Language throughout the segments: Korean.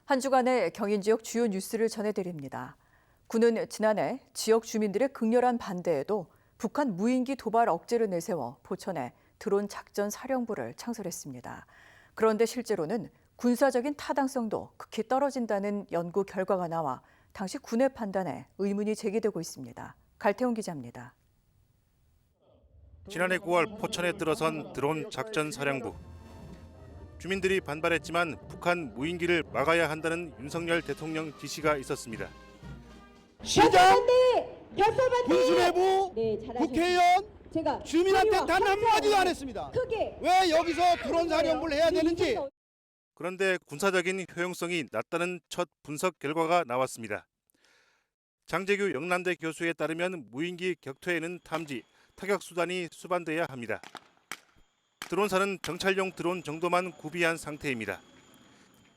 한 주간의 경인 지역 주요 뉴스를 전해드립니다. 군은 지난해 지역 주민들의 극렬한 반대에도 북한 무인기 도발 억제를 내세워 포천에 드론 작전 사령부를 창설했습니다. 그런데 실제로는 군사적인 타당성도 극히 떨어진다는 연구 결과가 나와 당시 군의 판단에 의문이 제기되고 있습니다. 갈태훈 기자입니다. 지난해 9월 포천에 들어선 드론 작전 사령부. 주민들이 반발했지만 북한 무인기를 막아야 한다는 윤석열 대통령 지시가 있었습니다. 시장, 군수내부, 국회의원, 주민한테 단 한마디도 안 했습니다. 왜 여기서 드론 사령부를 해야 되는지. 그런데 군사적인 효용성이 낮다는 첫 분석 결과가 나왔습니다. 장재규 영남대 교수에 따르면 무인기 격투에는 탐지, 타격 수단이 수반돼야 합니다. 드론사는 정찰용 드론 정도만 구비한 상태입니다.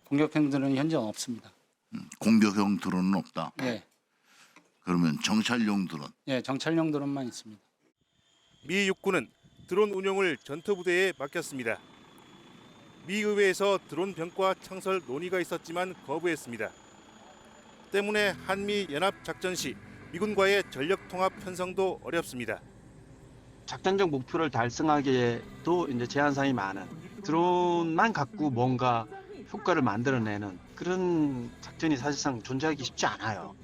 공격형 드론은 현재 없습니다. 공격형 드론은 없다. 네. 그러면 정찰용 드론. 네, 정찰용 드론만 있습니다. 미 육군은 드론 운용을 전투부대에 맡겼습니다. 미 의회에서 드론 병과 창설 논의가 있었지만 거부했습니다. 때문에 한미 연합 작전 시 미군과의 전력 통합 편성도 어렵습니다. 작전적 목표를 달성하기에도 이제 제한사항이 많은 드론만 갖고 뭔가 효과를 만들어내는 그런 작전이 사실상 존재하기 쉽지 않아요.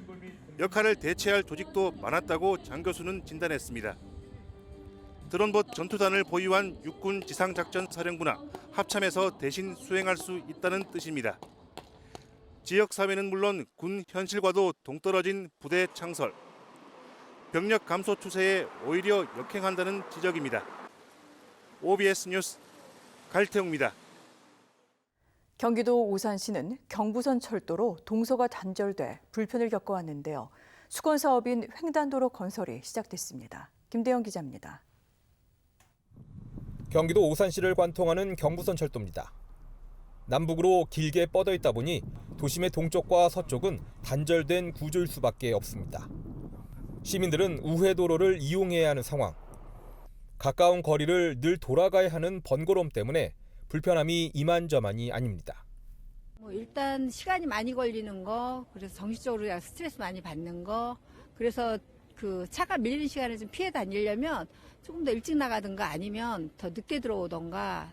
역할을 대체할 조직도 많았다고 장 교수는 진단했습니다. 드론봇 전투단을 보유한 육군 지상작전사령부나 합참에서 대신 수행할 수 있다는 뜻입니다. 지역사회는 물론 군 현실과도 동떨어진 부대 창설, 병력 감소 추세에 오히려 역행한다는 지적입니다. OBS 뉴스 갈태웅입니다. 경기도 오산시는 경부선 철도로 동서가 단절돼 불편을 겪어왔는데요. 수건 사업인 횡단도로 건설이 시작됐습니다. 김대영 기자입니다. 경기도 오산시를 관통하는 경부선 철도입니다. 남북으로 길게 뻗어 있다 보니 도심의 동쪽과 서쪽은 단절된 구조일 수밖에 없습니다. 시민들은 우회도로를 이용해야 하는 상황. 가까운 거리를 늘 돌아가야 하는 번거로움 때문에 불편함이 이만저만이 아닙니다. 일단 시간이 많이 걸리는 거, 그래서 정신적으로 스트레스 많이 받는 거, 그래서 그 차가 밀리는 시간을 좀 피해 다니려면 조금 더 일찍 나가든가 아니면 더 늦게 들어오던가.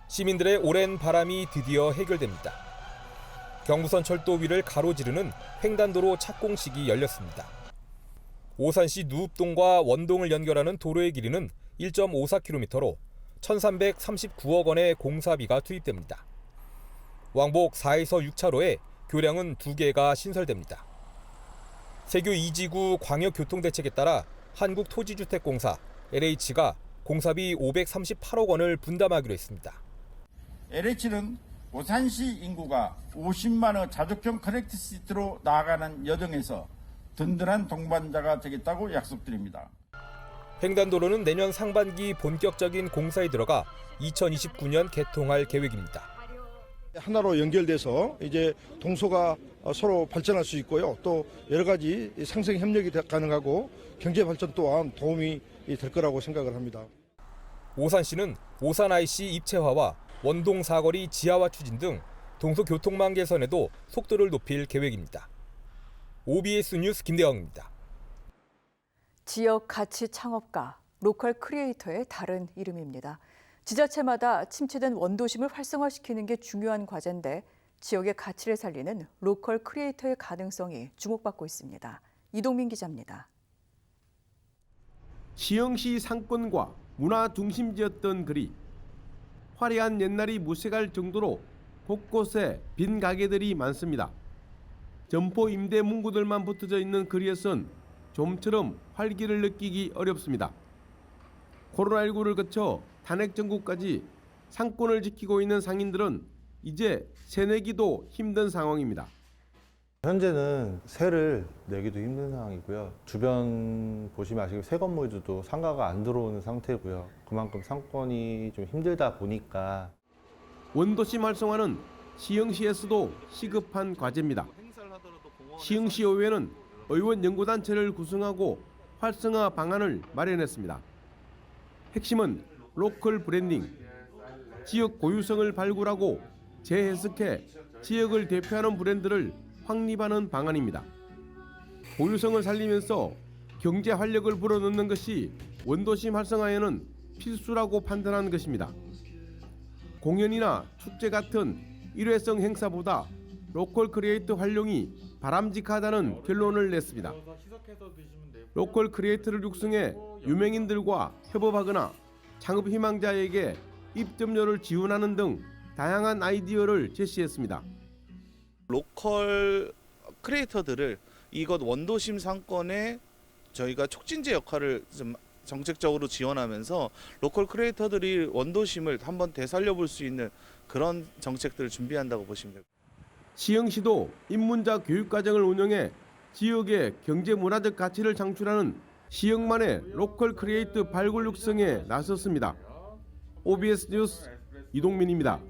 시민들의 오랜 바람이 드디어 해결됩니다. 경부선 철도 위를 가로지르는 횡단도로 착공식이 열렸습니다. 오산시 누읍동과 원동을 연결하는 도로의 길이는 1.54km로 1,339억 원의 공사비가 투입됩니다. 왕복 4에서 6차로에 교량은 2개가 신설됩니다. 세교 2지구 광역교통대책에 따라 한국토지주택공사 LH가 공사비 538억 원을 분담하기로 했습니다. LH는 오산시 인구가 50만의 자족형 커넥트 시티로 나아가는 여정에서 든든한 동반자가 되겠다고 약속드립니다. 횡단도로는 내년 상반기 본격적인 공사에 들어가 2029년 개통할 계획입니다. 하나로 연결돼서 이제 동서가 서로 발전할 수 있고요. 또 여러 가지 상생 협력이 가능하고 경제 발전 또한 도움이 될 거라고 생각을 합니다. 오산시는 오산 IC 입체화와 원동 사거리 지하화 추진 등 동서 교통망 개선에도 속도를 높일 계획입니다. OBS 뉴스 김대영입니다. 지역 가치 창업가, 로컬 크리에이터의 다른 이름입니다. 지자체마다 침체된 원도심을 활성화시키는 게 중요한 과제인데 지역의 가치를 살리는 로컬 크리에이터의 가능성이 주목받고 있습니다. 이동민 기자입니다. 시흥시 상권과 문화 중심지였던 그리 화려한 옛날이 무색할 정도로 곳곳에 빈 가게들이 많습니다. 점포 임대 문구들만 붙어져 있는 거리에선 좀처럼 활기를 느끼기 어렵습니다. 코로나19를 거쳐 탄핵 정국까지 상권을 지키고 있는 상인들은 이제 새내기도 힘든 상황입니다. 현재는 세를 내기도 힘든 상황이고요. 주변 보시면 아시겠지만 새 건물들도 상가가 안 들어오는 상태고요. 그만큼 상권이 좀 힘들다 보니까 원도심 활성화는 시흥시에서도 시급한 과제입니다. 시흥시의회는 의원 연구단체를 구성하고 활성화 방안을 마련했습니다. 핵심은 로컬 브랜딩, 지역 고유성을 발굴하고 재해석해 지역을 대표하는 브랜드를 확립하는 방안입니다. 고유성을 살리면서 경제 활력을 불어넣는 것이 원도심 활성화에는 필수라고 판단한 것입니다. 공연이나 축제 같은 일회성 행사보다 로컬 크리에이터 활용이 바람직하다는 결론을 냈습니다. 로컬 크리에이터를 육성해 유명인들과 협업하거나 창업 희망자에게 입점료를 지원하는 등 다양한 아이디어를 제시했습니다. 로컬 크리에이터들을 이것 원도심 상권에 저희가 촉진제 역할을 좀 정책적으로 지원하면서 로컬 크리에이터들이 원도심을 한번 되살려볼 수 있는 그런 정책들을 준비한다고 보시면 됩니다. 시흥시도 입문자 교육과정을 운영해 지역의 경제 문화적 가치를 창출하는 시흥만의 로컬 크리에이터 발굴 육성에 나섰습니다. OBS 뉴스 이동민입니다.